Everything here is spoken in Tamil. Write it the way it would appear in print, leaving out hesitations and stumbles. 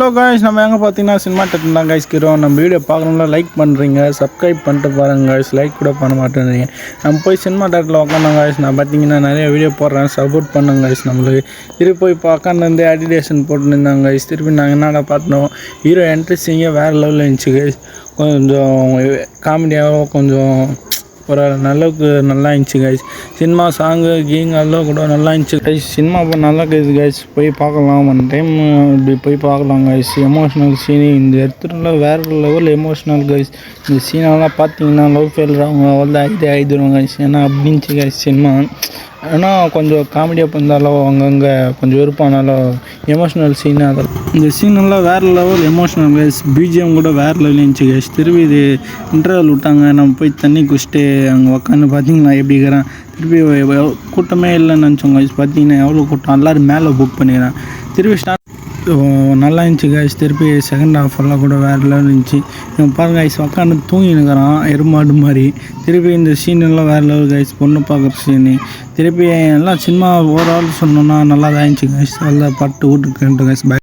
ஹலோ காய்ஸ், நம்ம எங்கே பார்த்தீங்கன்னா சினிமா டெக்னா காய்ஸ்கிறோம். நம்ம வீடியோ பார்க்கணும்னா லைக் பண்ணுறீங்க, சப்ஸ்கிரைப் பண்ணிட்டு பாருங்க காய்ஸ். லைக் கூட பண்ண மாட்டேன்றீங்க. நம்ம போய் சினிமா டேரக்டில் உட்காந்தோம் காய்ஸ். நான் பார்த்தீங்கன்னா நிறைய வீடியோ போடுறேன், சப்போர்ட் பண்ணுங்க காய்ஸ். நம்மளுக்கு திருப்பி போய் உட்காந்து அடிடேஷன் போட்டுருந்தாங்க காய்ஸ். திருப்பி நாங்கள் என்னடா பார்த்தோம், ஹீரோ என்ட்ரிஸிங்க வேறு லெவலில் இருந்துச்சு காய்ஸ். கொஞ்சம் காமெடியாகவும் கொஞ்சம் ஒரு நல்லவுக்கு நல்லா இருந்துச்சு கைஸ். சினிமா சாங்கு அதெல்லாம் கூட நல்லா இருந்துச்சு கைஸ். சினிமா நல்லா இருக்குது கைஸ், போய் பார்க்கலாம். ஒன் டைம் இப்படி போய் பார்க்கலாம் கைஸ். எமோஷ்னல் சீனு இந்த இடத்துல வேறு லெவல் எமோஷ்னல் கைஸ். இந்த சீனெல்லாம் பார்த்தீங்கன்னா லவ் ஃபெயிலியர் அவங்க வந்து ஆகிடுவாங்க கைஸ். ஏன்னா அப்படின்ச்சு கைஸ் சினிமா. ஆனால் கொஞ்சம் காமெடியாக இருந்தாலும் அங்கங்கே கொஞ்சம் வெறுப்பானாலும் எமோஷ்னல் சீனு அதெல்லாம் இந்த சீனெல்லாம் வேறு லெவல் எமோஷ்னல் கைஸ். பிஜிஎம் கூட வேறு லெவல் இருந்துச்சு கைஸ். திருப்பி இது இன்டர்வல் விட்டாங்க. நம்ம போய் தண்ணி குடிச்சிட்டு அங்கே உட்காந்து பார்த்தீங்களா எப்படி இருக்கிறேன். திருப்பி கூட்டமே இல்லைன்னு நினச்சோங்க கைஸ். பார்த்தீங்கன்னா எவ்வளோ கூட்டம், எல்லோரும் மேலே புக் பண்ணிக்கிறேன். திருப்பி ஸ்டார்ட் நல்லா இருந்துச்சு கைஸ். திருப்பி செகண்ட் ஹாஃபெல்லாம் கூட வேறு லெவல் இருந்துச்சு. இவன் பாருங்க கைஸ் உட்காந்து தூங்கினுக்கிறான் எருமாடு மாதிரி. திருப்பி இந்த சீனெல்லாம் வேறு லெவல் கைஸ். பொண்ணு பார்க்குற சீனு திருப்பி எல்லாம் சினிமா ஓவரால் சொன்னோன்னா நல்லா தான் இருந்துச்சு கைஸ். நல்லா பட்டு வீட்டுக்கு கைஸ்.